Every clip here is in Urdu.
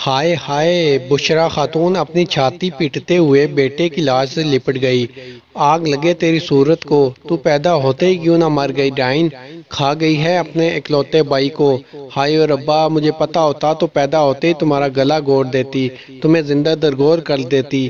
ہائے ہائے، بشرا خاتون اپنی چھاتی پیٹتے ہوئے بیٹے کی لاش سے لپٹ گئی۔ آگ لگے تیری صورت کو، تو پیدا ہوتے ہی کیوں نہ مر گئی ڈائن؟ کھا گئی ہے اپنے اکلوتے بھائی کو۔ ہائے ربا، مجھے پتا ہوتا تو پیدا ہوتے ہی تمہارا گلا گھونٹ دیتی، تمہیں زندہ درگور کر دیتی۔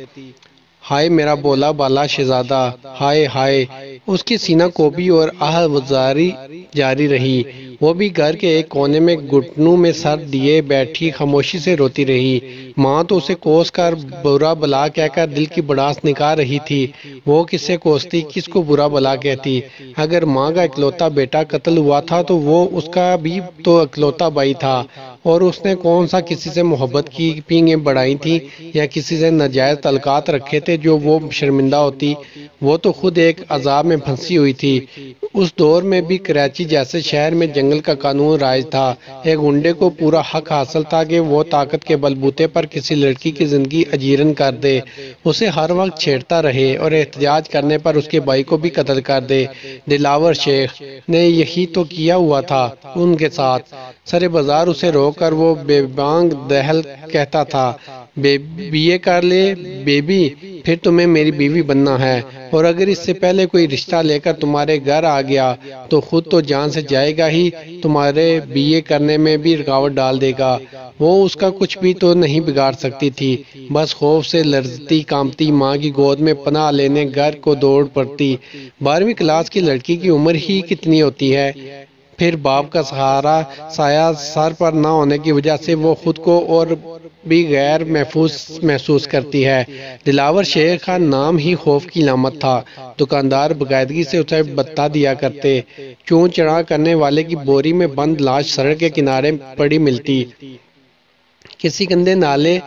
ہائے میرا بولا بالا شہزادہ، ہائے ہائے۔ اس کی سینہ کوبی اور آہ وزاری جاری رہی۔ وہ بھی گھر کے ایک کونے میں گھٹنوں میں سر دیے بیٹھی خاموشی سے روتی رہی۔ ماں تو اسے کوس کر برا بلا کہہ کر دل کی بڑاس نکال رہی تھی۔ وہ کس سے کوستی، کس کو برا بلا کہتی؟ اگر ماں کا اکلوتا بیٹا قتل ہوا تھا تو وہ اس کا بھی تو اکلوتا بھائی تھا، اور اس نے کون سا کسی سے محبت کی پینگیں بڑھائی تھی یا کسی سے ناجائز تعلقات رکھے تھے جو وہ شرمندہ ہوتی؟ وہ تو خود ایک عذاب میں پھنسی ہوئی تھی۔ اس دور میں بھی کراچی جیسے شہر میں جنگل کا قانون رائج تھا۔ ایک گنڈے کو پورا حق حاصل تھا کہ وہ طاقت کے بلبوتے پر کسی لڑکی کی زندگی اجیرن کر دے، اسے ہر وقت چھیڑتا رہے اور احتجاج کرنے پر اس کے بھائی کو بھی قتل کر دے۔ دلاور شیخ نے یہی تو کیا ہوا تھا ان کے ساتھ۔ سر بازار اسے روک کر وہ بے بانگ دہل کہتا تھا، بیے کر لے بیبی، پھر تمہیں میری بیوی بننا ہے، اور اگر اس سے پہلے کوئی رشتہ لے کر تمہارے گھر آ گیا تو خود تو جان سے جائے گا ہی، تمہارے بیے کرنے میں بھی رکاوٹ ڈال دے گا۔ وہ اس کا کچھ بھی تو نہیں بگاڑ سکتی تھی، بس خوف سے لرزتی کانپتی ماں کی گود میں پناہ لینے گھر کو دوڑ پڑتی۔ 12ویں کلاس کی لڑکی کی عمر ہی کتنی ہوتی ہے؟ پھر باپ کا سہارا سایہ سر پر نہ ہونے کی وجہ سے وہ خود کو اور بھی غیر محفوظ محسوس کرتی ہے۔ دلاور شیخ کا نام ہی خوف کی علامت تھا۔ دکاندار باقاعدگی سے اسے بتا دیا کرتے، چون چڑھا کرنے والے کی بوری میں بند لاش سڑک کے کنارے پڑی ملتی، کسی گندے نالے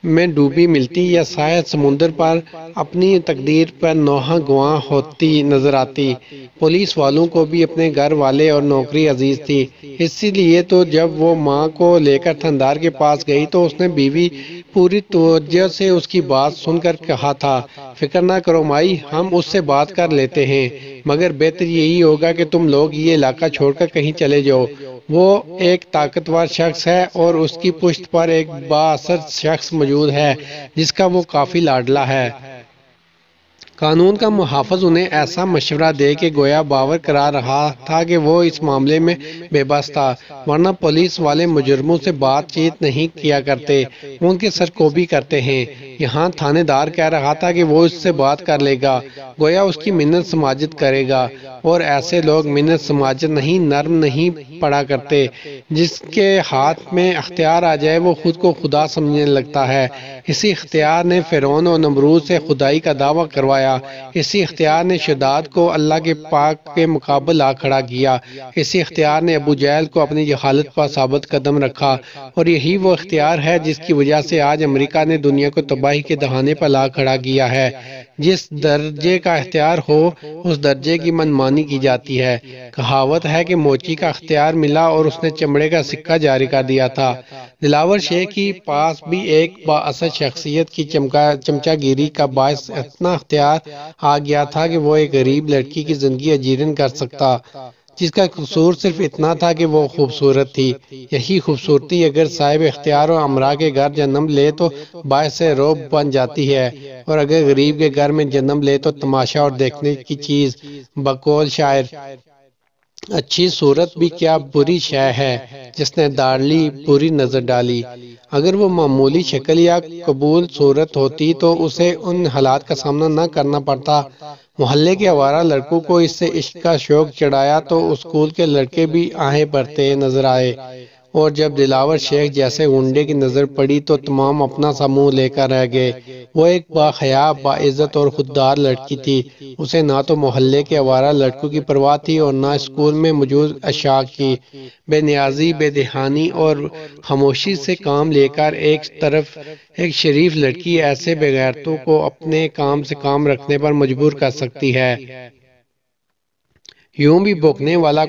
میں ڈوبی ملتی، یا شاید سمندر پر اپنی تقدیر پر نوحہ گواہ ہوتی نظر آتی۔ پولیس والوں کو بھی اپنے گھر والے اور نوکری عزیز تھی، اسی لیے تو جب وہ ماں کو لے کر تھندار کے پاس گئی تو اس نے بیوی پوری توجہ سے اس کی بات سن کر کہا تھا، فکر نہ کرو مائی، ہم اس سے بات کر لیتے ہیں، مگر بہتر یہی ہوگا کہ تم لوگ یہ علاقہ چھوڑ کر کہیں چلے جاؤ۔ وہ ایک طاقتور شخص ہے اور اس کی پشت پر ایک بااثر شخص موجود ہے جس کا وہ کافی لاڈلا ہے۔ قانون کا محافظ انہیں ایسا مشورہ دے کے گویا باور کرا رہا تھا کہ وہ اس معاملے میں بے بس تھا، ورنہ پولیس والے مجرموں سے بات چیت نہیں کیا کرتے، وہ ان کی سرکوبی کرتے ہیں۔ یہاں تھانے دار کہہ رہا تھا کہ وہ اس سے بات کر لے گا، گویا اس کی منت سماجت کرے گا، اور ایسے لوگ منت سماجت نہیں، نرم نہیں پڑا کرتے۔ جس کے ہاتھ میں اختیار آ جائے وہ خود کو خدا سمجھنے لگتا ہے۔ اسی اختیار نے فرعون و نمرود سے خدائی کا دعویٰ کروایا، اسی اختیار نے شداد کو اللہ کے پاک کے مقابل آ کھڑا کیا، اسی اختیار نے ابو جہل کو اپنی جہالت پر ثابت قدم رکھا، اور یہی وہ اختیار ہے جس کی وجہ سے آج امریکہ نے دنیا کو تباہی کے دہانے پر لا کھڑا کیا ہے۔ جس درجے کا اختیار ہو اس درجے کی منمانی کی جاتی ہے۔ کہاوت ہے کہ موچی کا اختیار ملا اور اس نے چمڑے کا سکہ جاری کر دیا تھا۔ دلاور شیخ کے پاس بھی ایک بااثر شخصیت کی چمچا گیری کا باعث اتنا اختیار آ گیا تھا کہ وہ ایک غریب لڑکی کی زندگی اجیرن کر سکتا، جس کا قصور صرف اتنا تھا کہ وہ خوبصورت تھی۔ یہی خوبصورتی اگر صاحب اختیار و امرا کے گھر جنم لے تو باعث رعب بن جاتی ہے، اور اگر غریب کے گھر میں جنم لے تو تماشا اور دیکھنے کی چیز۔ بقول شاعر، اچھی صورت بھی کیا بری شے ہے، جس نے داڑھی بری نظر ڈالی۔ اگر وہ معمولی شکل یا قبول صورت ہوتی تو اسے ان حالات کا سامنا نہ کرنا پڑتا۔ محلے کے آوارہ لڑکوں کو اس سے عشق کا شوق چڑھایا تو اسکول کے لڑکے بھی آہیں بھرتے نظر آئے، اور جب دلاور شیخ جیسے گنڈے کی نظر پڑی تو تمام اپنا سا منہ لے کر رہ گئے۔ وہ ایک باحیا، باعزت اور خوددار لڑکی تھی، اسے نہ تو محلے کے آوارہ لڑکوں کی پرواہ تھی اور نہ اسکول میں موجود اشاک کی۔ بے نیازی، بے دہانی اور خاموشی سے کام لے کر ایک طرف ایک شریف لڑکی ایسے بے غیرتوں کو اپنے کام سے کام رکھنے پر مجبور کر سکتی ہے۔ یوں بھی بھونکنے والا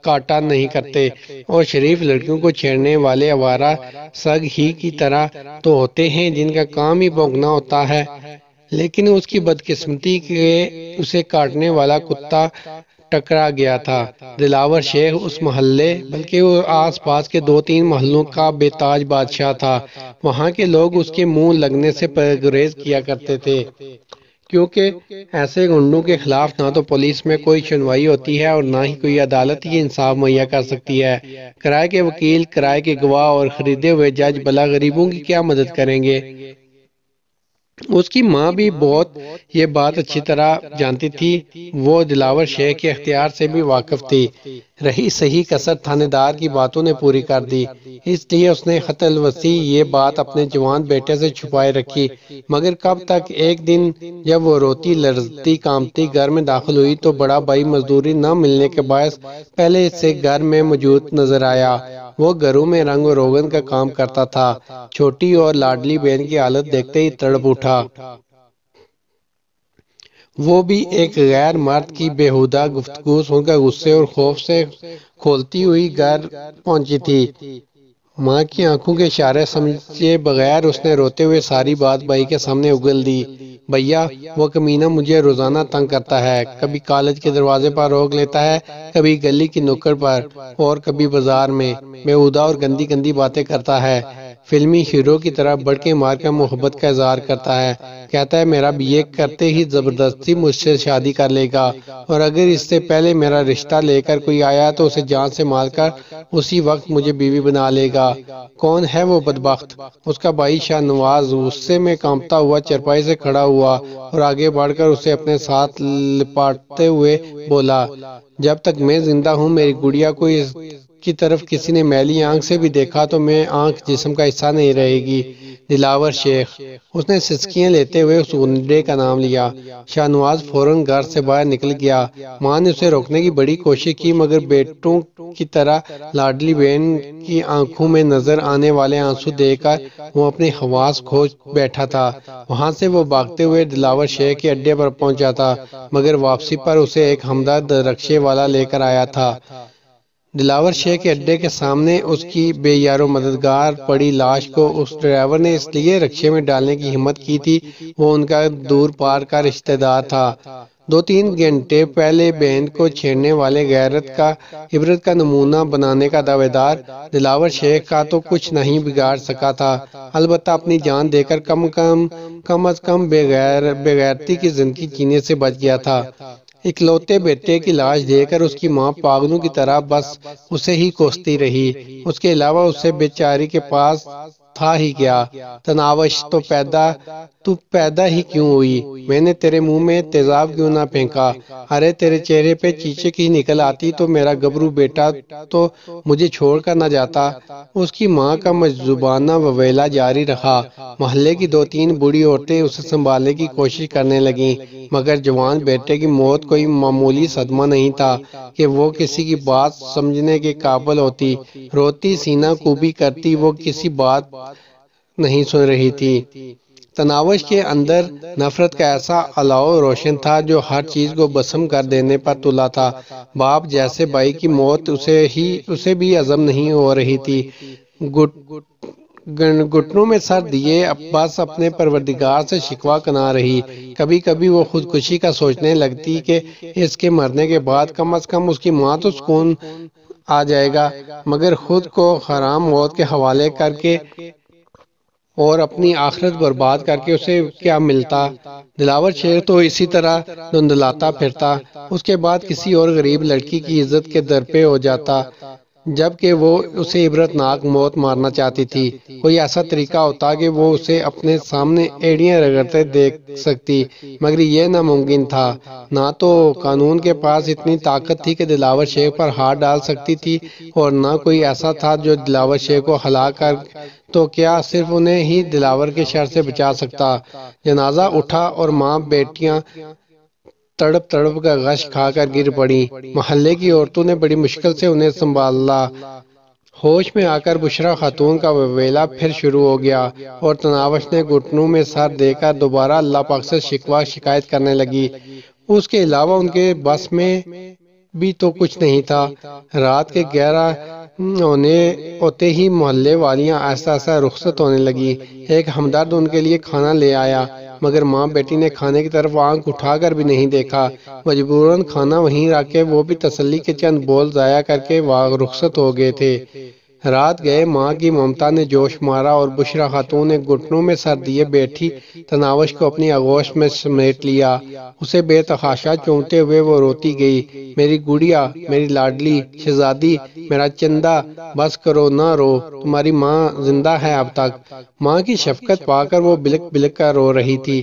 کاٹا نہیں کرتے، اور شریف لڑکیوں کو چھیڑنے والے آوارہ سگ ہی کی طرح تو ہوتے ہیں جن کا کام ہی بھونکنا ہوتا ہے، لیکن اس کی بدقسمتی کہ اسے کاٹنے والا کتا ٹکرا گیا تھا۔ دلاور شیخ اس محلے بلکہ وہ آس پاس کے 2-3 محلوں کا بے تاج بادشاہ تھا۔ وہاں کے لوگ اس کے منہ لگنے سے پرہیز کیا کرتے تھے، کیونکہ ایسے گنڈوں کے خلاف نہ تو پولیس میں کوئی سنوائی ہوتی ہے اور نہ ہی کوئی عدالت ہی انصاف مہیا کر سکتی ہے۔ کرائے کے وکیل، کرائے کے گواہ اور خریدے ہوئے جج بلا غریبوں کی کیا مدد کریں گے؟ اس کی ماں بھی بہت یہ بات اچھی طرح جانتی تھی۔ وہ دلاور شیخ کے اختیار سے بھی واقف تھی۔ رہی صحیح کسر تھانے دار کی باتوں نے پوری کر دی، اس لیے اس نے خط الوصی یہ بات اپنے جوان بیٹے سے چھپائے رکھی۔ مگر کب تک؟ ایک دن جب وہ روتی لرزتی کانپتی گھر میں داخل ہوئی تو بڑا بھائی مزدوری نہ ملنے کے باعث پہلے سے گھر میں موجود نظر آیا۔ وہ گھروں میں رنگ و روغن کا کام کرتا تھا۔ چھوٹی اور لاڈلی بہن کی حالت دیکھتے ہی تڑپ اٹھا۔ وہ بھی ایک غیر مرد کی بیہودہ گفتگو سن کر غصے اور خوف سے کھولتی ہوئی گھر پہنچی تھی۔ ماں کی آنکھوں کے اشارے سمجھے بغیر اس نے روتے ہوئے ساری بات بھائی کے سامنے اگل دی۔ بھیا، وہ کمینہ مجھے روزانہ تنگ کرتا ہے، کبھی کالج کے دروازے پر روک لیتا ہے، کبھی گلی کی نکڑ پر اور کبھی بازار میں بیہودہ اور گندی گندی باتیں کرتا ہے۔ فلمی ہیرو کی طرح بڑکے مار کر محبت کا اظہار کرتا ہے، کہتا ہے میرا BA کرتے ہی زبردستی مجھ سے شادی کر لے گا، اور اگر اس سے پہلے میرا رشتہ لے کر کوئی آیا تو اسے جان سے مار کر اسی وقت مجھے بیوی بنا لے گا۔ کون ہے وہ بدبخت؟ اس کا بھائی شاہ نواز غصے میں کانپتا ہوا چرپائی سے کھڑا ہوا اور آگے بڑھ کر اسے اپنے ساتھ لپاٹتے ہوئے بولا، جب تک میں زندہ ہوں میری گڑیا کو اس کی طرف کسی نے میلی آنکھ سے بھی دیکھا تو میں آنکھ جسم کا حصہ نہیں رہے گی۔ دلاور شیخ، اس نے سسکیاں لیتے ہوئے اس گنڈے کا نام لیا۔ شاہ نواز فوراً گھر سے باہر نکل گیا۔ ماں نے اسے روکنے کی بڑی کوشش کی، مگر بیٹوں کی طرح لاڈلی بہن کی آنکھوں میں نظر آنے والے آنسو دیکھ کر وہ اپنی حواس کھو بیٹھا تھا۔ وہاں سے وہ بھاگتے ہوئے دلاور شیخ کے اڈے پر پہنچا تھا، مگر واپسی پر اسے ایک ہمدرد رکشے والا لے کر آیا تھا۔ دلاور شیخ کے اڈے کے سامنے اس کی بے یار و مددگار پڑی لاش کو اس ڈرائیور نے اس لیے رکشے میں ڈالنے کی ہمت کی تھی، وہ ان کا دور پار کا رشتہ دار تھا۔ 2-3 گھنٹے پہلے بہن کو چھیڑنے والے غیرت کا عبرت کا نمونہ بنانے کا دعوے دار دلاور شیخ کا تو کچھ نہیں بگاڑ سکا تھا، البتہ اپنی جان دے کر کم از کم بے غیرتی کی زندگی جینے سے بچ گیا تھا۔ اکلوتے بیٹے کی لاش دیکھ کر اس کی ماں پاگلوں کی طرح بس اسے ہی کوستی رہی۔ اس کے علاوہ اسے بیچاری کے پاس تھا ہی کیا؟ تناوش، تو پیدا ہی کیوں ہوئی؟ میں نے تیرے منہ میں تیزاب کیوں نہ پھینکا؟ ارے تیرے چہرے پہ چیچک ہی نکل آتی تو میرا گبرو بیٹا تو مجھے چھوڑ کر نہ جاتا۔ اس کی ماں کا مجذوبانہ وویلا جاری رہا۔ محلے کی 2-3 بوڑھی عورتیں اسے سنبھالنے کی کوشش کرنے لگیں، مگر جوان بیٹے کی موت کوئی معمولی صدمہ نہیں تھا کہ وہ کسی کی بات سمجھنے کے قابل ہوتی۔ روتی، سینہ کوبی کرتی، وہ کسی بات نہیں سن رہی تھی۔ تناوش کے اندر نفرت کا ایسا الاؤ روشن تھا جو ہر چیز کو بھسم کر دینے پر تلا تھا۔ باپ جیسے بھائی کی موت اسے بھی ہضم نہیں ہو رہی تھی۔ گھٹنوں میں سر دیے بس اپنے پروردگار سے شکوہ کنا رہی۔ کبھی کبھی وہ خودکشی کا سوچنے لگتی کہ اس کے مرنے کے بعد کم از کم اس کی ماں تو سکون آ جائے گا، مگر خود کو حرام موت کے حوالے کر کے اور اپنی آخرت برباد کر کے اسے کیا ملتا؟ دلاور شیخ تو اسی طرح دھندلاتا پھرتا، اس کے بعد کسی اور غریب لڑکی کی عزت کے در پہ ہو جاتا، جبکہ وہ اسے عبرتناک موت مارنا چاہتی تھی۔ کوئی ایسا طریقہ ہوتا کہ وہ اسے اپنے سامنے ایڑیاں رگڑتے دیکھ سکتی، مگر یہ ناممکن تھا۔ نہ تو قانون کے پاس اتنی طاقت تھی کہ دلاور شیخ پر ہاتھ ڈال سکتی تھی، اور نہ کوئی ایسا تھا جو دلاور شیخ کو ہلاک کر تو کیا صرف انہیں ہی دلاور کے شر سے بچا سکتا۔ جنازہ اٹھا اور ماں بیٹیاں تڑپ تڑپ کا غش کھا کر گر پڑی۔ محلے کی عورتوں نے بڑی مشکل سے انہیں سنبھالا۔ ہوش میں آ کر بشرا خاتون کا وویلا پھر شروع ہو گیا، اور تناوش نے گھٹنوں میں سر دے کر دوبارہ اللہ پاک سے شکایت کرنے لگی۔ اس کے علاوہ ان کے بس میں بھی تو کچھ نہیں تھا۔ رات کے 11 ہوتے ہی محلے والیاں ایسا رخصت ہونے لگی۔ ایک ہمدرد ان کے لیے کھانا لے آیا۔ مگر ماں بیٹی نے کھانے کی طرف آنکھ اٹھا کر بھی نہیں دیکھا۔ مجبوراً کھانا وہیں رکھ کے وہ بھی تسلی کے چند بول ضائع کر کے رخصت ہو گئے تھے۔ رات گئے، ماں کی ممتا نے جوش مارا اور بشریٰ خاتون نے گھٹنوں میں سر دیے بیٹھی تناوش کو اپنی آغوش میں سمیٹ لیا۔ اسے بے تحاشا چومتے ہوئے وہ روتی گئی، میری گڑیا، میری لاڈلی شہزادی، میرا چندہ، بس کرو نہ رو، تمہاری ماں زندہ ہے اب تک۔ ماں کی شفقت پا کر وہ بلک بلک کر رو رہی تھی۔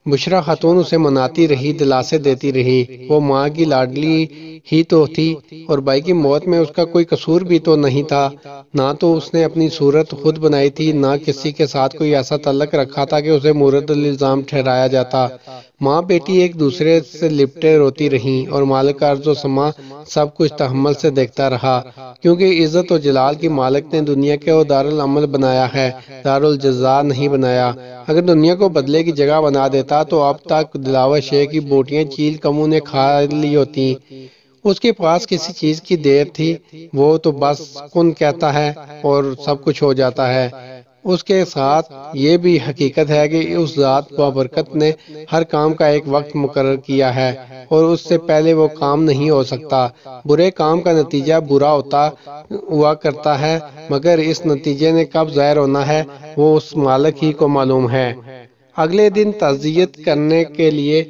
بشریٰ خاتون اسے مناتی رہی، دلاسے دیتی رہی، وہ ماں کی لاڈلی ہی تو تھی اور بھائی کی موت میں اس کا کوئی قصور بھی تو نہیں تھا۔ نہ تو اس نے اپنی صورت خود بنائی تھی، نہ کسی کے ساتھ کوئی ایسا تعلق رکھا تھا کہ اسے مورد الزام ٹھہرایا جاتا۔ ماں بیٹی ایک دوسرے سے لپٹے روتی رہیں اور مالک ارض و سما سب کچھ تحمل سے دیکھتا رہا، کیونکہ عزت و جلال کی مالک نے دنیا کو دارالعمل بنایا ہے، دارالجزا نہیں بنایا۔ اگر دنیا کو بدلے کی جگہ بنا دیتا تو اب تک دلاور شیخ کی بوٹیاں چیل کموں نے کھا لی ہوتی۔ اس کے پاس کسی چیز کی دیر تھی، وہ تو بس کن کہتا ہے اور سب کچھ ہو جاتا ہے۔ اس کے ساتھ یہ بھی حقیقت ہے کہ اس ذات بابرکت نے ہر کام کا ایک وقت مقرر کیا ہے اور اس سے پہلے وہ کام نہیں ہو سکتا۔ برے کام کا نتیجہ برا ہوا کرتا ہے، مگر اس نتیجے نے کب ظاہر ہونا ہے وہ اس مالک ہی کو معلوم ہے۔ اگلے دن تعزیت کرنے کے لیے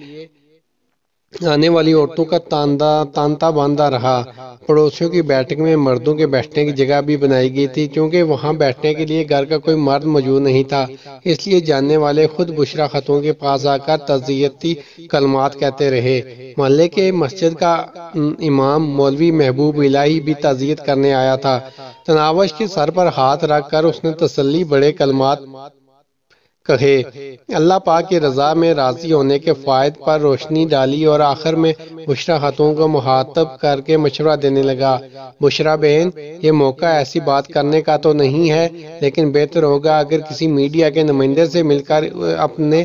آنے والی عورتوں کا تانتا باندھا رہا۔ پڑوسیوں کی بیٹھک میں مردوں کے بیٹھنے کی جگہ بھی بنائی گئی تھی، کیونکہ وہاں بیٹھنے کے لیے گھر کا کوئی مرد موجود نہیں تھا، اس لیے جاننے والے خود بشریٰ خاتون کے پاس آ کر تعزیتی کلمات کہتے رہے۔ محلے کے مسجد کا امام مولوی محبوب الہی بھی تعزیت کرنے آیا تھا۔ تناوش کے سر پر ہاتھ رکھ کر اس نے تسلی بڑے کلمات کہے، اللہ پاک کی رضا میں راضی ہونے کے فوائد پر روشنی ڈالی اور آخر میں بشریٰ خاتون کو مخاطب کر کے مشورہ دینے لگا، بشریٰ بہن، یہ موقع ایسی بات کرنے کا تو نہیں ہے، لیکن بہتر ہوگا اگر کسی میڈیا کے نمائندے سے مل کر اپنے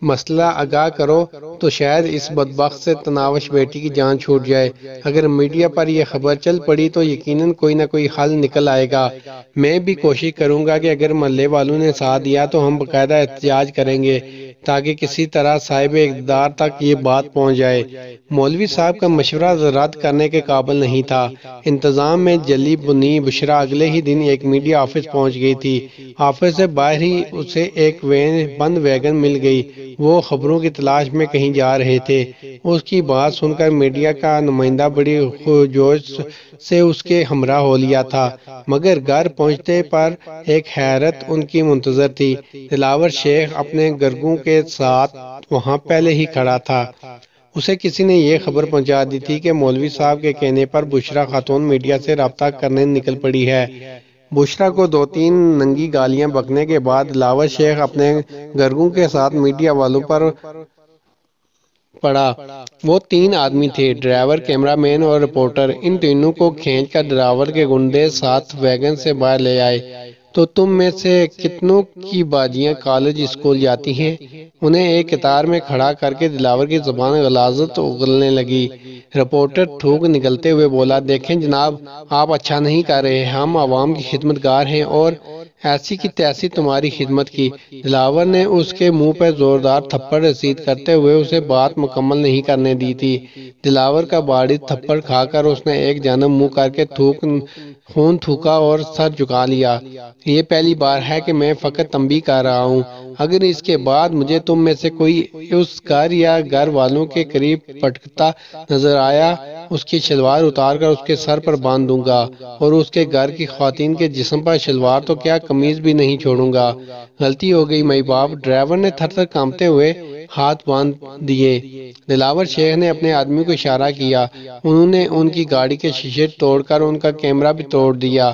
مسئلہ آگاہ کرو تو شاید اس بدبخت سے تناوش بیٹی کی جان چھوٹ جائے۔ اگر میڈیا پر یہ خبر چل پڑی تو یقیناً کوئی نہ کوئی حل نکل آئے گا۔ میں بھی کوشش کروں گا کہ اگر محلے والوں نے ساتھ دیا تو ہم باقاعدہ احتجاج کریں گے تاکہ کسی طرح صاحب اقتدار تک یہ بات پہنچ جائے۔ مولوی صاحب کا مشورہ رد کرنے کے قابل نہیں تھا۔ انتظام میں جلی بنی بشریٰ اگلے ہی دن ایک میڈیا آفس پہنچ گئی تھی۔ آفس سے باہر ہی اسے ایک بند ویگن مل گئی، وہ خبروں کی تلاش میں کہیں جا رہے تھے۔ اس کی بات سن کر میڈیا کا نمائندہ بڑی جوش سے اس کے ہمراہ ہو لیا تھا، مگر گھر پہنچتے پر ایک حیرت ان کی منتظر تھی۔ دلاور شیخ اپنے گرگوں کے ساتھ وہاں پہلے ہی کھڑا تھا۔ اسے کسی نے یہ خبر پہنچا دی تھی کہ مولوی صاحب کے کہنے پر بشریٰ خاتون میڈیا سے رابطہ کرنے نکل پڑی ہے۔ بشریٰ کو 2-3 ننگی گالیاں بکنے کے بعد دلاور شیخ اپنے گرگوں کے ساتھ میڈیا والوں پر پڑا۔ وہ 3 آدمی تھے، ڈرائیور، کیمرہ مین اور رپورٹر۔ ان تینوں کو کھینچ کر دلاور کے گنڈے ساتھ ویگن سے باہر لے آئے۔ تو تم میں سے کتنوں کی باجیاں کالج اسکول جاتی ہیں؟ انہیں ایک قطار میں کھڑا کر کے دلاور کی زبان غلاظت اگلنے لگی۔ رپورٹر تھوک نکلتے ہوئے بولا، دیکھیں جناب، آپ اچھا نہیں کر رہے، ہم عوام کی خدمتگار ہیں اور ایسی کی تیسی تمہاری خدمت کی۔ دلاور نے اس کے منہ پہ زوردار تھپڑ رسید کرتے ہوئے اسے بات مکمل نہیں کرنے دی تھی۔ دلاور کا باری تھپڑ کھا کر اس نے ایک جانب منہ کر کے خون تھوکا اور سر جھکا لیا۔ یہ پہلی بار ہے کہ میں فقط تنبیہ کر رہا ہوں، اگر اس کے بعد مجھے تم میں سے کوئی اس گھر یا گھر والوں کے قریب پٹکتا نظر آیا، اس کی شلوار اتار کر اس کے سر پر باندھ دوں گا اور اس کے گھر کی خواتین کے جسم پر شلوار تو کیا قمیض بھی نہیں چھوڑوں گا۔ غلطی ہو گئی مائی باپ۔ ڈرائیور نے تھر تھر کانپتے ہوئے ہاتھ باندھ دیے۔ دلاور شیخ نے اپنے آدمی کو اشارہ کیا، انہوں نے ان کی گاڑی کے شیشے توڑ کر ان کا کیمرہ بھی توڑ دیا۔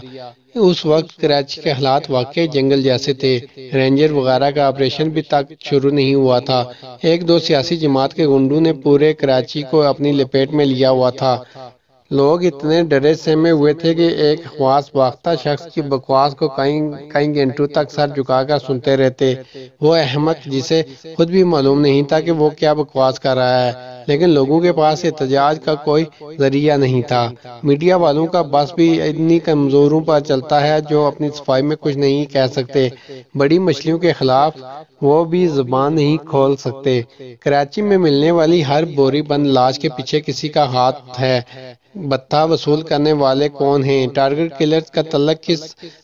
اس وقت کراچی کے حالات واقعی جنگل جیسے تھے، رینجر وغیرہ کا آپریشن بھی تک شروع نہیں ہوا تھا۔ 1-2 سیاسی جماعت کے گنڈوں نے پورے کراچی کو اپنی لپیٹ میں لیا ہوا تھا۔ لوگ اتنے ڈرے سہمے ہوئے تھے کہ ایک حواس باختہ شخص کی بکواس کو کئی گھنٹوں تک سر جھکا کر سنتے رہتے۔ وہ احمق جسے خود بھی معلوم نہیں تھا کہ وہ کیا بکواس کر رہا ہے، لیکن لوگوں کے پاس احتجاج کا کوئی ذریعہ نہیں تھا۔ میڈیا والوں کا بس بھی اتنی کمزوروں پر چلتا ہے جو اپنی صفائی میں کچھ نہیں کہہ سکتے۔ بڑی مچھلیوں کے خلاف وہ بھی زبان نہیں کھول سکتے۔ کراچی میں ملنے والی ہر بوری بند لاش کے پیچھے کسی کا ہاتھ ہے۔ بتہ وصول کرنے والے کون ہیں؟ ٹارگٹ کلرز کا تعلق کس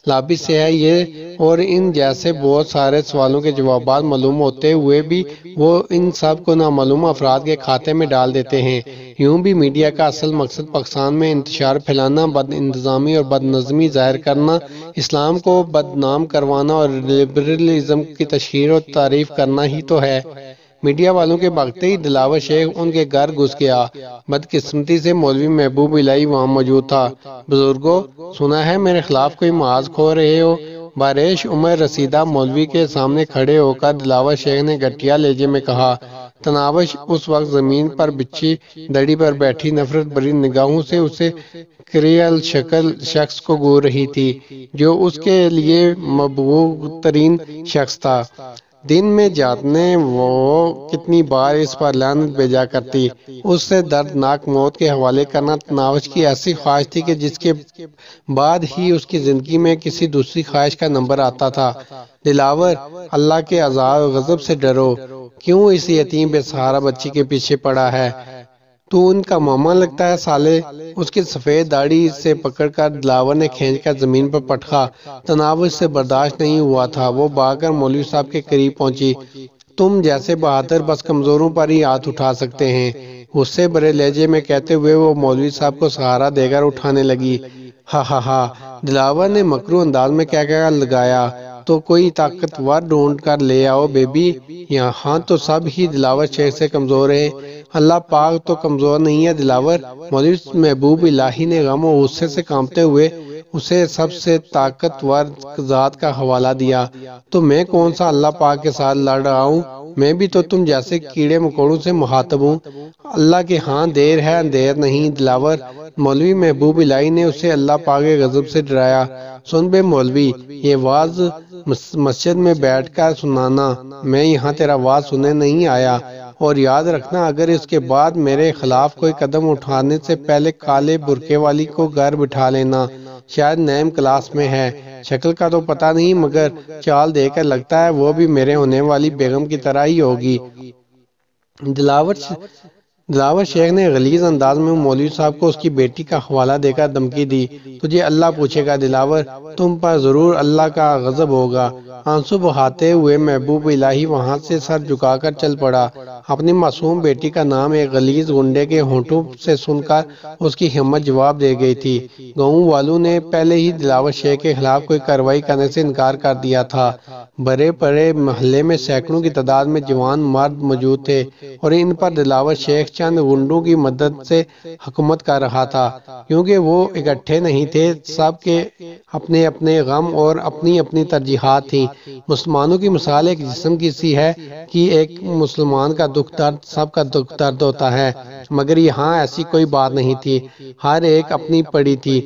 لابی سے ہے؟ یہ اور ان جیسے بہت سارے سوالوں کے جوابات معلوم ہوتے ہوئے بھی وہ ان سب کو نامعلوم افراد کے کھاتے میں ڈال دیتے ہیں۔ یوں بھی میڈیا کا اصل مقصد پاکستان میں انتشار پھیلانا، بد انتظامی اور بد نظمی ظاہر کرنا، اسلام کو بدنام کروانا اور لبرلزم کی تشہیر اور تعریف کرنا ہی تو ہے۔ میڈیا والوں کے بھاگتے ہی دلاور شیخ ان کے گھر گھس گیا۔ بدقسمتی سے مولوی محبوب الہی وہاں موجود تھا۔ بزرگوں، سنا ہے میرے خلاف کوئی محاذ کھول رہے ہو؟ باریش عمر رسیدہ مولوی کے سامنے کھڑے ہو کر دلاور شیخ نے گھٹیا لہجے میں کہا۔ تناوش اس وقت زمین پر بچھی دڑی پر بیٹھی نفرت بھری نگاہوں سے اسے کریل شکل شخص کو گور رہی تھی جو اس کے لیے مبغوض ترین شخص تھا۔ دن میں جاتنے وہ کتنی بار اس پر لعنت بھیجا کرتی۔ اس سے دردناک موت کے حوالے کرنا تناوش کی ایسی خواہش تھی کہ جس کے بعد ہی اس کی زندگی میں کسی دوسری خواہش کا نمبر آتا تھا۔ دلاور، اللہ کے عذاب و غضب سے ڈرو۔ کیوں اس یتیم بے سہارا بچی کے پیچھے پڑا ہے؟ تو ان کا ماما لگتا ہے سالے؟ اس کی سفید داڑھی سے پکڑ کر دلاور نے کھینچ کر زمین پر پٹکا۔ تناوش سے برداشت نہیں ہوا تھا۔ وہ بھاگ کر مولوی صاحب کے قریب پہنچی۔ تم جیسے بہادر بس کمزوروں پر ہی ہاتھ اٹھا سکتے ہیں، غصے بھرے لہجے میں کہتے ہوئے وہ مولوی صاحب کو سہارا دے کر اٹھانے لگی۔ ہا ہا ہا، دلاور نے مکرو انداز میں کہہ لگایا، تو کوئی طاقتور ڈھونڈ کر لے آؤ بیبی۔ یہاں تو سب ہی دلاور شیخ سے کمزور ہیں۔ اللہ پاک تو کمزور نہیں ہے دلاور۔ مولوی محبوب الہی نے غم و غصے سے کانپتے ہوئے اسے سب سے طاقتور ذات کا حوالہ دیا۔ تو میں کون سا اللہ پاک کے ساتھ لڑ رہا ہوں؟ میں بھی تو تم جیسے کیڑے مکوڑوں سے مخاطب ہوں۔ اللہ کے ہاں دیر ہے اندھیر نہیں دلاور۔ مولوی محبوب الہی نے اسے اللہ پاک کے غضب سے ڈرایا۔ سن بے مولوی، یہ واز مسجد میں بیٹھ کر سنانا، میں یہاں تیرا واز سننے نہیں آیا۔ اور یاد رکھنا، اگر اس کے بعد میرے خلاف کوئی قدم اٹھانے سے پہلے کالے برقعے والی کو گھر بٹھا لینا۔ شاید نیم کلاس میں ہے، شکل کا تو پتہ نہیں مگر چال دے کر لگتا ہے وہ بھی میرے ہونے والی بیگم کی طرح ہی ہوگی۔ دلاور شیخ نے غلیظ انداز میں مولوی صاحب کو اس کی بیٹی کا حوالہ دے کر دھمکی دی۔ تجھے اللہ پوچھے گا دلاور، تم پر ضرور اللہ کا غضب ہوگا۔ آنسو بہاتے ہوئے محبوب الہی وہاں سے سر جھکا کر چل پڑا۔ اپنی معصوم بیٹی کا نام ایک غلیظ گنڈے کے ہونٹوں سے سن کر اس کی ہمت جواب دے گئی تھی۔ گاؤں والوں نے پہلے ہی دلاور شیخ کے خلاف کوئی کارروائی کرنے سے انکار کر دیا تھا۔ بڑے بڑے محلے میں سینکڑوں کی تعداد میں جوان مرد موجود تھے اور ان پر دلاور شیخ چند گنڈوں کی مدد سے حکومت کر رہا تھا، کیونکہ وہ اکٹھے نہیں تھے۔ سب کے اپنے اپنے غم اور اپنی اپنی ترجیحات تھیں۔ مسلمانوں کی مثال ایک جسم کی سی ہے کہ ایک مسلمان کا دکھ درد سب کا دکھ درد ہوتا ہے، مگر یہاں ایسی کوئی بات نہیں تھی۔ ہر ایک اپنی پڑی تھی۔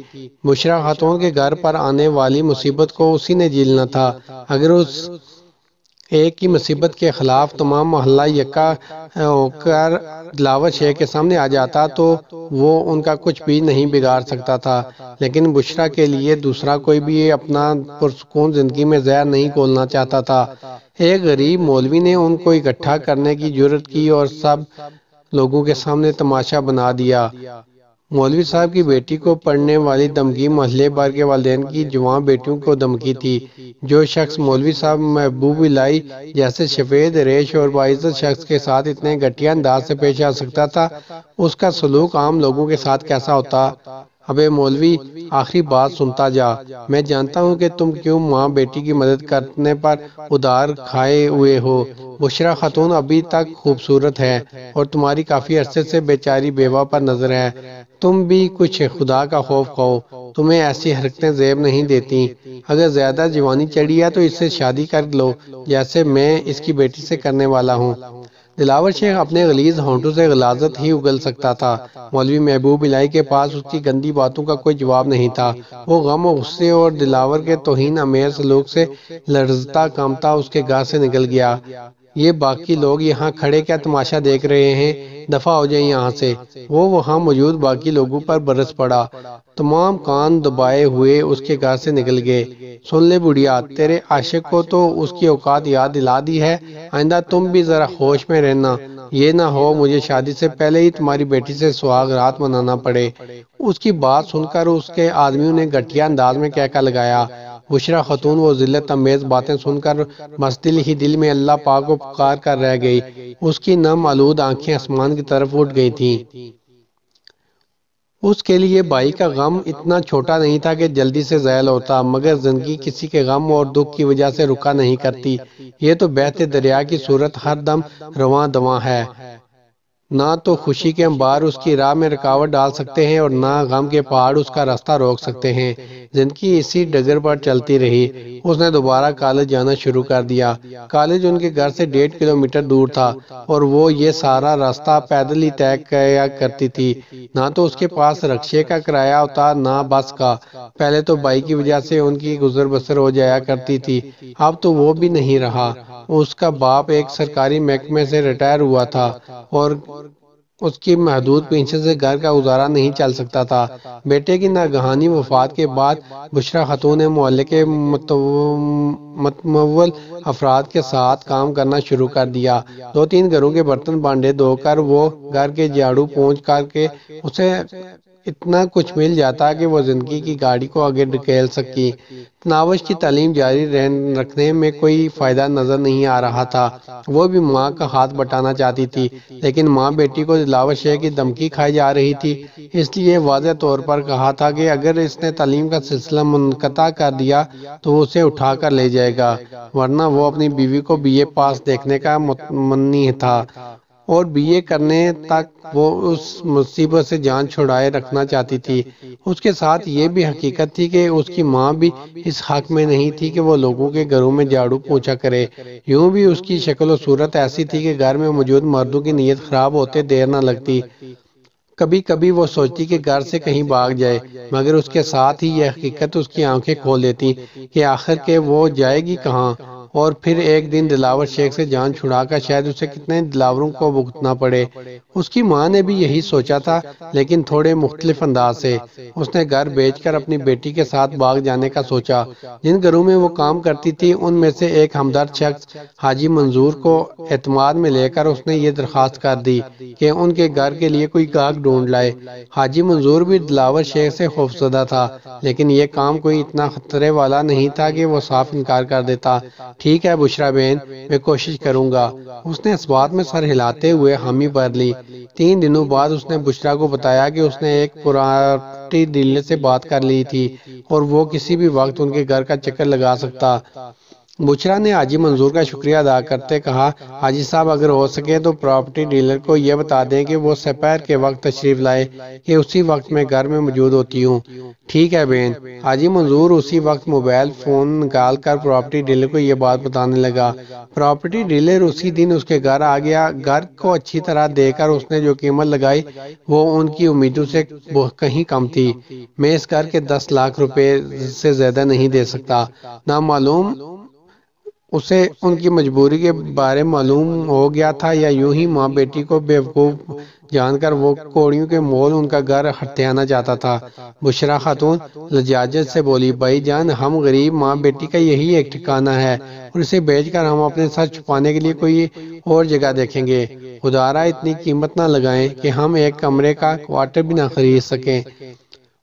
بشریٰ خاتون کے گھر پر آنے والی مصیبت کو اسی نے جھیلنا تھا۔ اگر اس ایک کی مصیبت کے خلاف تمام محلہ یکا ہو کر دلاور شیخ کے سامنے آ جاتا تو وہ ان کا کچھ بھی نہیں بگاڑ سکتا تھا، لیکن بشریٰ کے لیے دوسرا کوئی بھی اپنا پرسکون زندگی میں زہر نہیں گھولنا چاہتا تھا۔ ایک غریب مولوی نے ان کو اکٹھا کرنے کی جرات کی اور سب لوگوں کے سامنے تماشا بنا دیا۔ مولوی صاحب کی بیٹی کو پڑھنے والی دھمکی محلے بھر کے والدین کی جوان بیٹیوں کو دھمکی تھی۔ جو شخص مولوی صاحب محبوب الہی جیسے سفید ریش اور باعزت شخص کے ساتھ اتنے گھٹیا انداز سے پیش آ سکتا تھا، اس کا سلوک عام لوگوں کے ساتھ کیسا ہوتا؟ ابے مولوی، آخری بات سنتا جا۔ میں جانتا ہوں کہ تم کیوں ماں بیٹی کی مدد کرنے پر ادھار کھائے ہوئے ہو۔ بشریٰ خاتون ابھی تک خوبصورت ہے اور تمہاری کافی عرصے سے بیچاری بیوہ پر نظر ہے۔ تم بھی کچھ خدا کا خوف کھاؤ، تمہیں ایسی حرکتیں زیب نہیں دیتی۔ اگر زیادہ جوانی چڑھی ہے تو اس سے شادی کر لو، جیسے میں اس کی بیٹی سے کرنے والا ہوں۔ دلاور شیخ اپنے غلیظ ہونٹوں سے غلاظت ہی اگل سکتا تھا۔ مولوی محبوب الہی کے پاس اس کی گندی باتوں کا کوئی جواب نہیں تھا۔ وہ غم و غصے اور دلاور کے توہین آمیز سلوک سے لرزتا کانپتا اس کے گھر سے نکل گیا۔ یہ باقی لوگ یہاں کھڑے کیا تماشا دیکھ رہے ہیں؟ دفع ہو جائیں یہاں سے۔ وہ وہاں موجود باقی لوگوں پر برس پڑا۔ تمام کان دبائے ہوئے اس کے گھر سے نکل گئے۔ سن لے بڑھیا، تیرے عاشق کو تو اس کی اوقات یاد دلا دی ہے، آئندہ تم بھی ذرا ہوش میں رہنا، یہ نہ ہو مجھے شادی سے پہلے ہی تمہاری بیٹی سے سہاگ رات منانا پڑے۔ اس کی بات سن کر اس کے آدمیوں نے گھٹیا انداز میں کہکا لگایا۔ بشریٰ خاتون وہ ذلت امیز باتیں سن کر مزدل ہی دل میں اللہ پاک کو پکار کر رہ گئی۔ اس کی نم آلود آنکھیں آسمان کی طرف اٹھ گئی تھیں۔ اس کے لیے بائی کا غم اتنا چھوٹا نہیں تھا کہ جلدی سے زائل ہوتا، مگر زندگی کسی کے غم اور دکھ کی وجہ سے رکا نہیں کرتی۔ یہ تو بہتے دریا کی صورت ہر دم رواں دواں ہے۔ نہ تو خوشی کے انبار اس کی راہ میں رکاوٹ ڈال سکتے ہیں اور نہ غم کے پہاڑ اس کا راستہ روک سکتے ہیں۔ زندگی اسی ڈگر پر چلتی رہی۔ اس نے دوبارہ کالج جانا شروع کر دیا۔ کالج ان کے گھر سے 1.5 کلومیٹر دور تھا اور وہ یہ سارا راستہ پیدل ہی طے کیا کرتی تھی۔ نہ تو اس کے پاس رکشے کا کرایہ ہوتا نہ بس کا۔ پہلے تو بائی کی وجہ سے ان کی گزر بسر ہو جایا کرتی تھی، اب تو وہ بھی نہیں رہا۔ اس کا باپ ایک سرکاری محکمے سے ریٹائر ہوا تھا اور اس کی محدود پینشن سے گھر کا گزارا نہیں چل سکتا تھا۔ بیٹے کی ناگہانی وفات کے بعد بشریٰ خاتون نے محلے کے متمول افراد کے ساتھ کام کرنا شروع کر دیا۔ 2-3 گھروں کے برتن بانڈے دھو کر وہ گھر کے جھاڑو پونچھ کر کے اسے اتنا کچھ مل جاتا کہ وہ زندگی کی گاڑی کو آگے ڈھکیل سکی۔ تناوش کی تعلیم جاری رکھنے میں کوئی فائدہ نظر نہیں آ رہا تھا۔ وہ بھی ماں کا ہاتھ بٹانا چاہتی تھی، لیکن ماں بیٹی کو دلاور شیخ کی دھمکی کھائی جا رہی تھی، اس لیے واضح طور پر کہا تھا کہ اگر اس نے تعلیم کا سلسلہ منقطع کر دیا تو وہ اسے اٹھا کر لے جائے گا، ورنہ وہ اپنی بیوی کو BA پاس دیکھنے کا متمنی تھا اور BA کرنے تک وہ اس مصیبت سے جان چھڑائے رکھنا چاہتی تھی۔ اس کے ساتھ یہ بھی حقیقت تھی کہ اس کی ماں بھی اس حق میں نہیں تھی کہ وہ لوگوں کے گھروں میں جھاڑو پونچھا کرے۔ یوں بھی اس کی شکل و صورت ایسی تھی کہ گھر میں موجود مردوں کی نیت خراب ہوتے دیر نہ لگتی۔ کبھی کبھی وہ سوچتی کہ گھر سے کہیں بھاگ جائے، مگر اس کے ساتھ ہی یہ حقیقت اس کی آنکھیں کھول دیتی کہ آخر کہ وہ جائے گی کہاں۔ اور پھر ایک دن دلاور شیخ سے جان چھڑا کر شاید اسے کتنے دلاوروں کو بھگتنا پڑے۔ اس کی ماں نے بھی یہی سوچا تھا، لیکن تھوڑے مختلف انداز سے۔ اس نے گھر بیچ کر اپنی بیٹی کے ساتھ بھاگ جانے کا سوچا۔ جن گھروں میں وہ کام کرتی تھی ان میں سے ایک ہمدرد شخص حاجی منظور کو اعتماد میں لے کر اس نے یہ درخواست کر دی کہ ان کے گھر کے لیے کوئی گاہک ڈھونڈ لائے۔ حاجی منظور بھی دلاور شیخ سے خوفزدہ تھا، لیکن یہ کام کوئی اتنا خطرے والا نہیں تھا کہ وہ صاف انکار کر دیتا۔ ٹھیک ہے بشریٰ بہن، میں کوشش کروں گا۔ اس نے اس بات میں سر ہلاتے ہوئے حامی بھر لی۔ 3 دنوں بعد اس نے بشریٰ کو بتایا کہ اس نے ایک پراپرٹی ڈیلر سے بات کر لی تھی اور وہ کسی بھی وقت ان کے گھر کا چکر لگا سکتا۔ بشریٰ نے حاجی منظور کا شکریہ ادا کرتے کہا، حاجی صاحب اگر ہو سکے تو پراپرٹی ڈیلر کو یہ بتا دیں کہ وہ سپہر کے وقت تشریف لائے کہ اسی وقت میں گھر میں موجود ہوتی ہوں۔ ٹھیک ہے بہن۔ حاجی منظور اسی وقت موبائل فون نکال کر پراپرٹی ڈیلر کو یہ بات بتانے لگا۔ پراپرٹی ڈیلر اسی دن اس کے گھر آ گیا۔ گھر کو اچھی طرح دیکھ کر اس نے جو قیمت لگائی وہ ان کی امیدوں سے کہیں کم تھی۔ میں اس گھر کے 10 لاکھ روپے سے زیادہ نہیں دے سکتا۔ نامعلوم اسے ان کی مجبوری کے بارے معلوم ہو گیا تھا یا یوں ہی ماں بیٹی کو بیوقوف جان کر وہ کوڑیوں کے مول ان کا گھر ہتھیانا چاہتا تھا۔ بشریٰ خاتون لجاجت سے بولی، بھائی جان، ہم غریب ماں بیٹی کا یہی ایک ٹھکانہ ہے اور اسے بیچ کر ہم اپنے سر چھپانے کے لیے کوئی اور جگہ دیکھیں گے۔ خدارا اتنی قیمت نہ لگائیں کہ ہم ایک کمرے کا کوارٹر بھی نہ خرید سکیں۔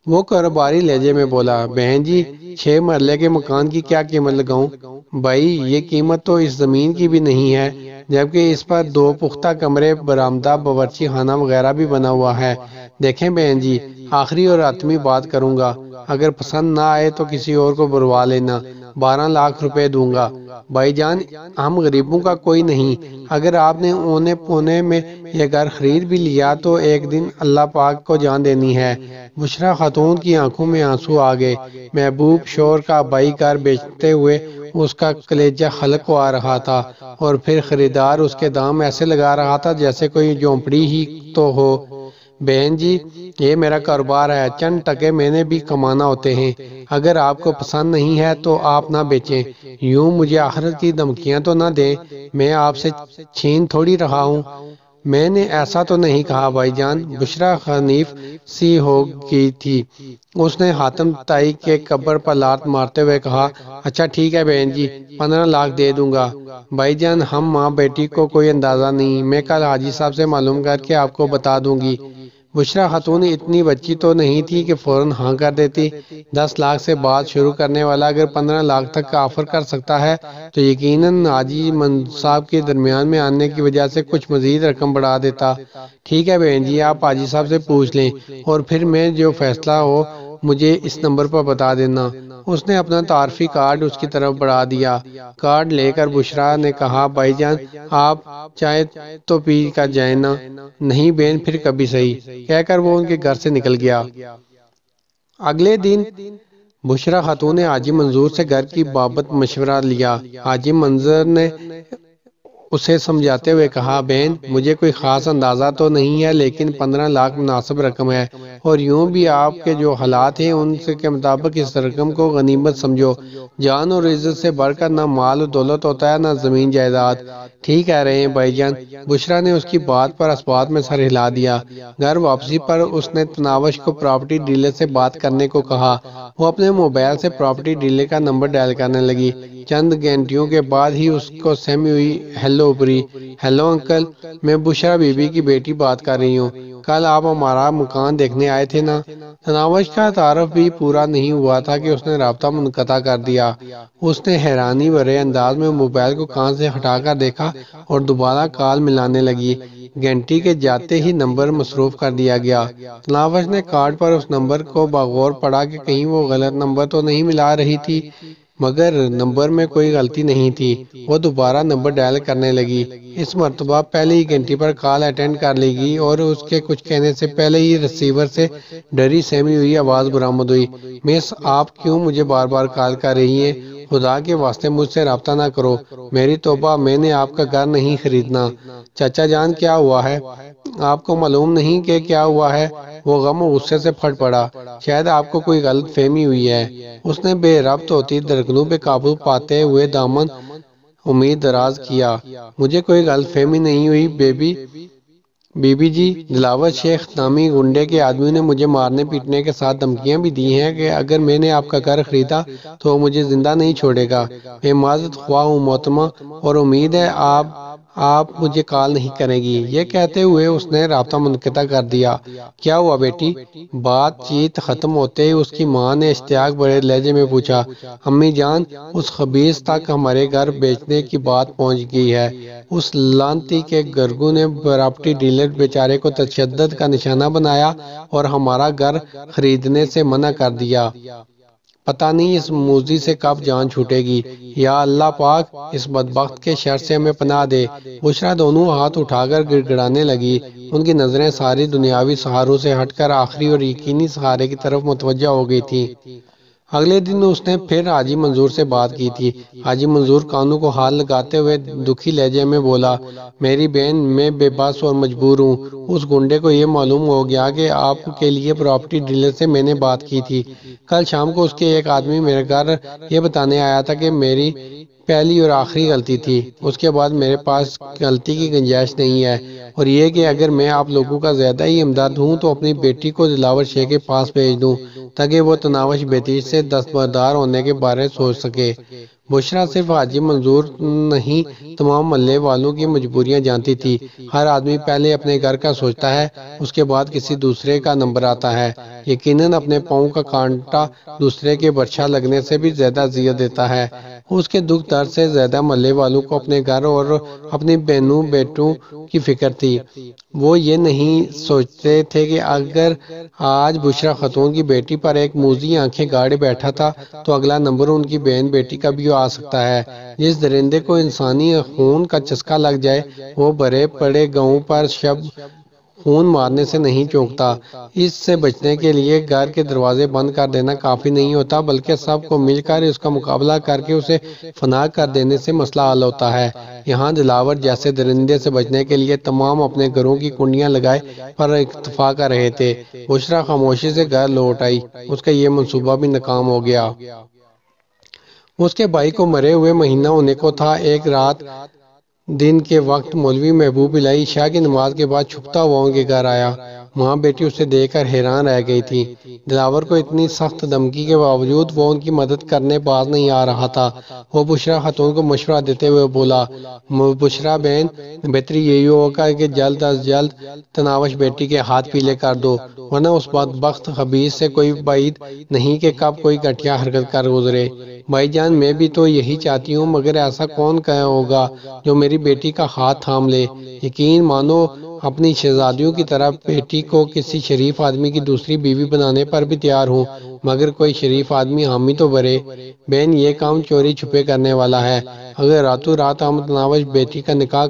وہ کاروباری لہجے میں بولا، بہن جی 6 مرلے کے مکان کی کیا قیمت لگاؤں؟ بھائی یہ قیمت تو اس زمین کی بھی نہیں ہے، جبکہ اس پر 2 پختہ کمرے، برآمدہ، باورچی خانہ وغیرہ بھی بنا ہوا ہے۔ دیکھیں بہن جی، آخری اور حتمی بات کروں گا، اگر پسند نہ آئے تو کسی اور کو بلوا لینا، 12 لاکھ روپے دوں گا۔ بھائی جان، ہم غریبوں کا کوئی نہیں، اگر آپ نے اونے پونے میں یہ گھر خرید بھی لیا تو ایک دن اللہ پاک کو جان دینی ہے۔ بشریٰ خاتون کی آنکھوں میں آنسو آ گئے۔ محبوب شوہر کا بائی گھر بیچتے ہوئے اس کا کلیجہ خلق کو آ رہا تھا، اور پھر خریدار اس کے دام ایسے لگا رہا تھا جیسے کوئی جھونپڑی ہی تو ہو۔ بہن جی، یہ میرا کاروبار ہے، چند ٹکے میں نے بھی کمانا ہوتے ہیں، اگر آپ کو پسند نہیں ہے تو آپ نہ بیچیں۔ یوں مجھے آخرت کی دھمکیاں تو نہ دیں، میں آپ سے چھین تھوڑی رہا ہوں۔ میں نے ایسا تو نہیں کہا بھائی جان۔ بشریٰ خنیف سی ہو گئی تھی، اس نے حاتم تائی کے قبر پر لات مارتے ہوئے کہا، اچھا ٹھیک ہے بہن جی، 15 لاکھ دے دوں گا۔ بھائی جان، ہم ماں بیٹی کو کوئی اندازہ نہیں، میں کل حاجی صاحب سے معلوم کر کے آپ کو بتا دوں گی۔ بشریٰ خاتون اتنی بچی تو نہیں تھی کہ فوراً ہاں کر دیتی۔ 10 لاکھ سے بات شروع کرنے والا اگر 15 لاکھ تک کا آفر کر سکتا ہے تو یقیناً حاجی صاحب کے درمیان میں آنے کی وجہ سے کچھ مزید رقم بڑھا دیتا۔ ٹھیک ہے بہن جی، آپ حاجی صاحب سے پوچھ لیں، اور پھر میں جو فیصلہ ہو مجھے اس نمبر پر بتا دینا۔ اس نے اپنا تعارفی کارڈ اس کی طرف بڑھا دیا۔ کارڈ لے کر بشریٰ نے کہا، بھائی جان آپ چائے تو پی کر جائیں نا۔ نہیں بہن، پھر کبھی صحیح، کہہ کر وہ ان کے گھر سے نکل گیا۔ اگلے دن بشریٰ خاتون نے حاجی منظور سے گھر کی بابت مشورہ لیا۔ حاجی منظر نے اسے سمجھاتے ہوئے کہا، بہن مجھے کوئی خاص اندازہ تو نہیں ہے، لیکن 15 لاکھ مناسب رقم ہے، اور یوں بھی آپ کے جو حالات ہیں ان کے مطابق اس رقم کو غنیمت سمجھو۔ جان اور عزت سے بڑھ کر نہ مال و دولت ہوتا ہے، نہ زمین جائیداد۔ ٹھیک کہہ رہے ہیں بھائی جان۔ بشریٰ نے اس کی بات پر اثبات میں سر ہلا دیا۔ گھر واپسی پر اس نے تناوش کو پراپرٹی ڈیلر سے بات کرنے کو کہا۔ وہ اپنے موبائل سے پراپرٹی ڈیلر کا نمبر ڈائل کرنے لگی۔ چند گھنٹیوں کے بعد ہی اس کو سہمی ہوئی ہیلو اوپری۔ ہیلو انکل، میں بشریٰ بی بی کی بیٹی بات کر رہی ہوں، کل آپ ہمارا مکان دیکھنے آئے تھے نا؟ تناوش کا تعارف بھی پورا نہیں ہوا تھا کہ اس نے رابطہ منقطع کر دیا۔ اس نے حیرانی بھرے انداز میں موبائل کو کان سے ہٹا کر دیکھا اور دوبارہ کال ملانے لگی۔ گھنٹی کے جاتے ہی نمبر مصروف کر دیا گیا۔ تناوش نے کارڈ پر اس نمبر کو بغور پڑھا کہ کہیں وہ غلط نمبر تو نہیں ملا رہی تھی، مگر نمبر میں کوئی غلطی نہیں تھی۔ وہ دوبارہ نمبر ڈائل کرنے لگی۔ اس مرتبہ پہلے ہی گھنٹی پر کال اٹینڈ کر لی گئی اور اس کے کچھ کہنے سے پہلے ہی ریسیور سے ڈری سہمی ہوئی آواز برآمد ہوئی، مس آپ کیوں مجھے بار بار کال کر رہی ہیں؟ خدا کے واسطے مجھ سے رابطہ نہ کرو، میری توبہ، میں نے آپ کا گھر نہیں خریدنا۔ چچا جان کیا ہوا ہے؟ آپ کو معلوم نہیں کہ کیا ہوا ہے؟ وہ غم و غصے سے پھٹ پڑا۔ شاید آپ کو کوئی غلط فہمی ہوئی ہے۔ اس نے بے ربط ہوتی دھڑکنوں پہ قابو پاتے ہوئے دامن امید دراز کیا۔ مجھے کوئی غلط فہمی نہیں ہوئی بی بی جی، دلاور شیخ نامی غنڈے کے آدمی نے مجھے مارنے پیٹنے کے ساتھ دھمکیاں بھی دی ہیں کہ اگر میں نے آپ کا گھر خریدا تو وہ مجھے زندہ نہیں چھوڑے گا۔ میں معذرت خواہ ہوں محترمہ، اور امید ہے آپ مجھے کال نہیں کریں گی۔ یہ کہتے ہوئے اس نے رابطہ منقطع کر دیا۔ کیا ہوا بیٹی؟ بات چیت ختم ہوتے ہی اس کی ماں نے اشتیاق بھرے لہجے میں پوچھا، امی جان، اس خبیث تک ہمارے گھر بیچنے کی بات پہنچ گئی ہے۔ اس لعنتی کے گرگوں نے پراپرٹی ڈیلر بیچارے کو تشدد کا نشانہ بنایا اور ہمارا گھر خریدنے سے منع کر دیا۔ پتہ نہیں اس موذی سے کب جان چھوٹے گی۔ یا اللہ پاک، اس بدبخت کے شر سے ہمیں پناہ دے۔ بشریٰ دونوں ہاتھ اٹھا کر گڑ گڑانے لگی۔ ان کی نظریں ساری دنیاوی سہاروں سے ہٹ کر آخری اور یقینی سہارے کی طرف متوجہ ہو گئی تھیں۔ اگلے دن اس نے پھر حاجی منظور سے بات کی تھی۔ حاجی منظور کانوں کو ہاتھ لگاتے ہوئے دکھی لہجے میں بولا، میری بہن، میں بے بس اور مجبور ہوں۔ اس گنڈے کو یہ معلوم ہو گیا کہ آپ کے لیے پراپرٹی ڈیلر سے میں نے بات کی تھی۔ کل شام کو اس کے ایک آدمی میرے گھر یہ بتانے آیا تھا کہ میری پہلی اور آخری غلطی تھی، اس کے بعد میرے پاس غلطی کی گنجائش نہیں ہے، اور یہ کہ اگر میں آپ لوگوں کا زیادہ ہی ہمدرد ہوں تو اپنی بیٹی کو دلاور شیخ کے پاس بھیج دوں تاکہ وہ تناوش بیتیش سے دستبردار ہونے کے بارے سوچ سکے۔ بشریٰ صرف حاجی منظور نہیں، تمام محلے والوں کی مجبوریاں جانتی تھی۔ ہر آدمی پہلے اپنے گھر کا سوچتا ہے، اس کے بعد کسی دوسرے کا نمبر آتا ہے۔ یقیناً اپنے پاؤں کا کانٹا دوسرے کے برچھا لگنے سے بھی زیادہ اذیت دیتا ہے۔ اس کے دکھ درد سے زیادہ محلے والوں کو اپنے گھر اور اپنی بہنوں بیٹوں کی فکر تھی۔ وہ یہ نہیں سوچتے تھے کہ اگر آج بشریٰ خاتون کی بیٹی پر ایک موذی آنکھیں گاڑے بیٹھا تھا تو اگلا نمبر ان کی بہن بیٹی کا بھی آ سکتا ہے۔ جس درندے کو انسانی خون کا چسکا لگ جائے وہ بھرے پڑے گاؤں پر شب خون مارنے سے نہیں چوکتا۔ اس سے بچنے کے لیے گھر کے دروازے بند کر دینا کافی نہیں ہوتا، بلکہ سب کو مل کر اس کا مقابلہ کر کے اسے فنا کر دینے سے مسئلہ حل ہوتا ہے۔ یہاں دلاور جیسے درندے سے بچنے کے لیے تمام اپنے گھروں کی کنڈیاں لگائے پر اتفاق کر رہے تھے۔ بشریٰ خاموشی سے گھر لوٹ آئی۔ اس کا یہ منصوبہ بھی ناکام ہو گیا۔ اس کے بھائی کو مرے ہوئے مہینہ ہونے کو تھا۔ ایک رات دن کے وقت مولوی محبوب الہی عشاء کی نماز کے بعد چھپتا ہوا ان کے گھر آیا۔ ماں بیٹی اسے دیکھ کر حیران رہ گئی تھی۔ دلاور کو اتنی سخت دھمکی کے باوجود وہ ان کی مدد کرنے باز نہیں آ رہا تھا۔ وہ بشریٰ خاتون کو مشورہ دیتے ہوئے بولا، بشریٰ بہن، بہتری یہی ہوگا کہ جلد از جلد تناوش بیٹی کے ہاتھ پیلے کر دو، ورنہ اس بدبخت خبیث سے کوئی بعید نہیں کہ کب کوئی گھٹیا حرکت کر گزرے۔ بھائی جان، میں بھی تو یہی چاہتی ہوں، مگر ایسا کون ہوگا جو میری بیٹی کا ہاتھ تھام لے؟ یقین مانو اپنی شہزادیوں کی طرح بیٹی کو کسی شریف آدمی کی دوسری بیوی بنانے پر بھی تیار ہوں، مگر کوئی شریف آدمی حامی تو بھرے۔ بہن، یہ کام چوری چھپے کرنے والا ہے۔ اگر راتوں رات ہم تناوش بیٹی کا نکاح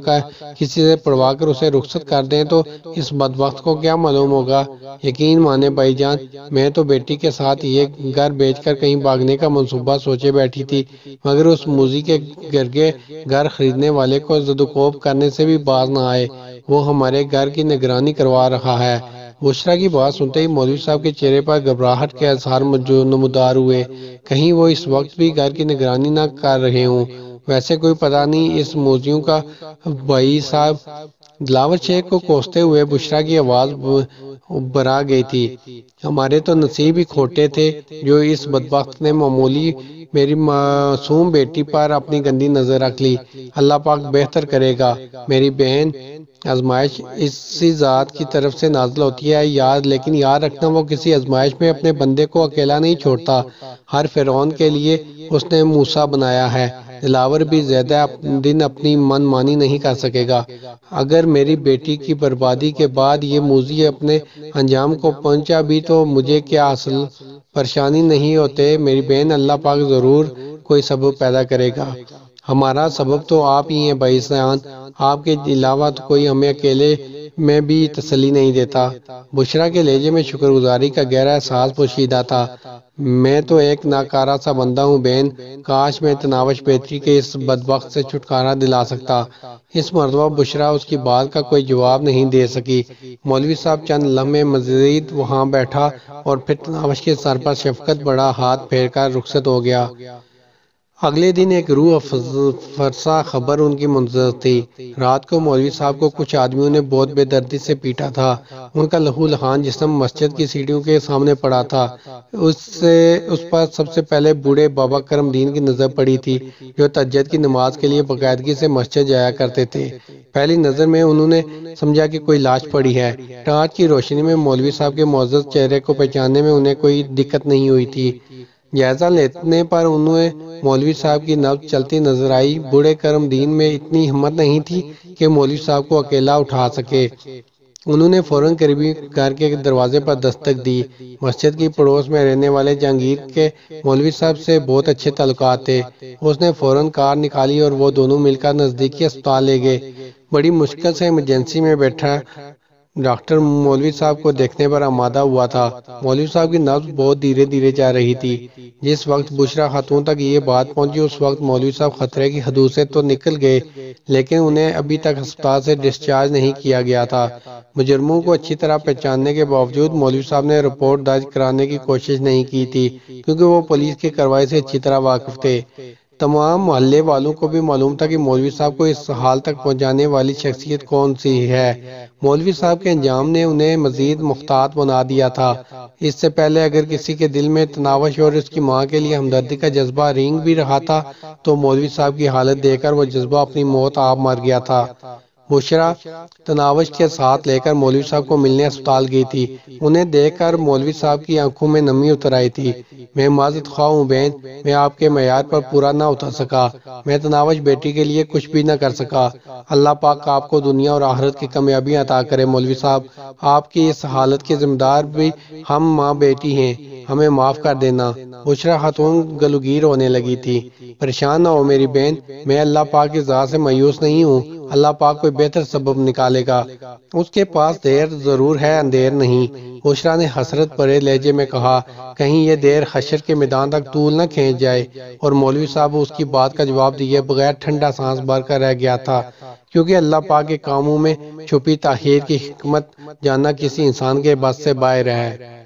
کسی سے پڑوا کر اسے رخصت کر دیں تو اس بدبخت کو کیا معلوم ہوگا؟ یقین مانے بھائی جان، میں تو بیٹی کے ساتھ یہ گھر بیچ کر کہیں بھاگنے کا منصوبہ سوچے بیٹھی تھی، مگر اس موذی کے گرگے گھر خریدنے والے کو زدوکوب کرنے سے بھی باز نہ آئے۔ وہ ہمارے گھر کی نگرانی کروا رہا ہے۔ بشریٰ کی بات سنتے ہی مولوی صاحب کے چہرے پر گھبراہٹ کے اظہار نمودار ہوئے۔ کہیں وہ اس وقت بھی گھر کی نگرانی نہ کر رہے ہوں؟ ویسے کوئی پتہ نہیں اس موذیوں کا بھائی صاحب۔ دلاور شیخ کو کوستے ہوئے بشریٰ کی آواز برا گئی تھی، ہمارے تو نصیب ہی کھوٹے تھے جو اس بدبخت نے معمولی میری معصوم بیٹی پر اپنی گندی نظر رکھ لی۔ اللہ پاک بہتر کرے گا میری بہن، آزمائش اسی ذات کی طرف سے نازل ہوتی ہے لیکن یاد رکھنا وہ کسی آزمائش میں اپنے بندے کو اکیلا نہیں چھوڑتا۔ ہر فرعون کے لیے اس نے موسیٰ بنایا ہے۔ دلاور بھی زیادہ دن اپنی من مانی نہیں کر سکے گا۔ اگر میری بیٹی کی بربادی کے بعد یہ موذی اپنے انجام کو پہنچا بھی تو مجھے کیا اصل پریشانی نہیں ہوتے؟ میری بہن، اللہ پاک ضرور کوئی سبب پیدا کرے گا۔ ہمارا سبب تو آپ ہی ہیں بھائی جان، آپ کے علاوہ تو کوئی ہمیں اکیلے میں بھی تسلی نہیں دیتا۔ بشریٰ کے لہجے میں شکرگزاری کا گہرا احساس پوشیدہ تھا۔ میں تو ایک ناکارہ سا بندہ ہوں بہن، کاش میں تناوش بیٹی کے اس بدبخت سے چھٹکارا دلا سکتا۔ اس مرتبہ بشریٰ اس کی بات کا کوئی جواب نہیں دے سکی۔ مولوی صاحب چند لمحے مزید وہاں بیٹھا اور پھر تناوش کے سر پر شفقت بڑا ہاتھ پھیر کر رخصت ہو گیا۔ اگلے دن ایک روح فرسا خبر ان کی منتظر تھی۔ رات کو مولوی صاحب کو کچھ آدمیوں نے بہت بے دردی سے پیٹا تھا۔ ان کا لہو لہان جسم مسجد کی سیڑھیوں کے سامنے پڑا تھا۔ اس پر سب سے پہلے بوڑھے بابا کرم دین کی نظر پڑی تھی، جو تہجد کی نماز کے لیے باقاعدگی سے مسجد جایا کرتے تھے۔ پہلی نظر میں انہوں نے سمجھا کہ کوئی لاش پڑی ہے۔ ٹارچ کی روشنی میں مولوی صاحب کے معزز چہرے کو پہچاننے میں انہیں کوئی دقت نہیں ہوئی تھی۔ جائزہ لینے پر انہیں مولوی صاحب کی نبض چلتی نظر آئی۔ بوڑھے کرم دین میں اتنی ہمت نہیں تھی کہ مولوی صاحب کو اکیلا اٹھا سکے۔ انہوں نے فوراً قریبی گھر کے دروازے پر دستک دی۔ مسجد کی پڑوس میں رہنے والے جہانگیر کے مولوی صاحب سے بہت اچھے تعلقات تھے۔ اس نے فوراً کار نکالی اور وہ دونوں مل کر نزدیکی اسپتال لے گئے۔ بڑی مشکل سے ایمرجنسی میں بیٹھا ڈاکٹر مولوی صاحب کو دیکھنے پر آمادہ ہوا تھا۔ مولوی صاحب کی نبض بہت دھیرے دھیرے جا رہی تھی۔ جس وقت بشریٰ خاتون تک یہ بات پہنچی اس وقت مولوی صاحب خطرے کی حدود سے تو نکل گئے، لیکن انہیں ابھی تک ہسپتال سے ڈسچارج نہیں کیا گیا تھا۔ مجرموں کو اچھی طرح پہچاننے کے باوجود مولوی صاحب نے رپورٹ درج کرانے کی کوشش نہیں کی تھی، کیونکہ وہ پولیس کی کارروائی سے اچھی طرح واقف تھے۔ تمام محلے والوں کو بھی معلوم تھا کہ مولوی صاحب کو اس حال تک پہنچانے والی شخصیت کون سی ہے۔ مولوی صاحب کے انجام نے انہیں مزید محتاط بنا دیا تھا۔ اس سے پہلے اگر کسی کے دل میں تناوش اور اس کی ماں کے لیے ہمدردی کا جذبہ رینگ بھی رہا تھا تو مولوی صاحب کی حالت دیکھ کر وہ جذبہ اپنی موت آپ مر گیا تھا۔ بشریٰ تناوش کے ساتھ لے کر مولوی صاحب کو ملنے اسپتال گئی تھی۔ انہیں دیکھ کر مولوی صاحب کی آنکھوں میں نمی اتر آئی تھی۔ میں معذرت خواہ ہوں بہن، میں آپ کے معیار پر پورا نہ اتر سکا۔ میں تناوش بیٹی کے لیے کچھ بھی نہ کر سکا۔ اللہ پاک آپ کو دنیا اور آخرت کی کامیابیاں عطا کرے مولوی صاحب۔ آپ کی اس حالت کے ذمہ دار بھی ہم ماں بیٹی ہیں، ہمیں معاف کر دینا۔ بشریٰ خاتون گلوگیر ہونے لگی تھی۔ پریشان نہ ہو میری بہن، میں اللہ پاک کی ذات سے مایوس نہیں ہوں۔ اللہ پاک کوئی بہتر سبب نکالے گا، اس کے پاس دیر ضرور ہے اندھیر نہیں۔ بشریٰ نے حسرت بھرے لہجے میں کہا، کہیں یہ دیر حشر کے میدان تک طول نہ کھینچ جائے، اور مولوی صاحب اس کی بات کا جواب دیے بغیر ٹھنڈا سانس بھر کر رہ گیا تھا، کیونکہ اللہ پاک کے کاموں میں چھپی تاخیر کی حکمت جاننا کسی انسان کے بس سے باہر ہے۔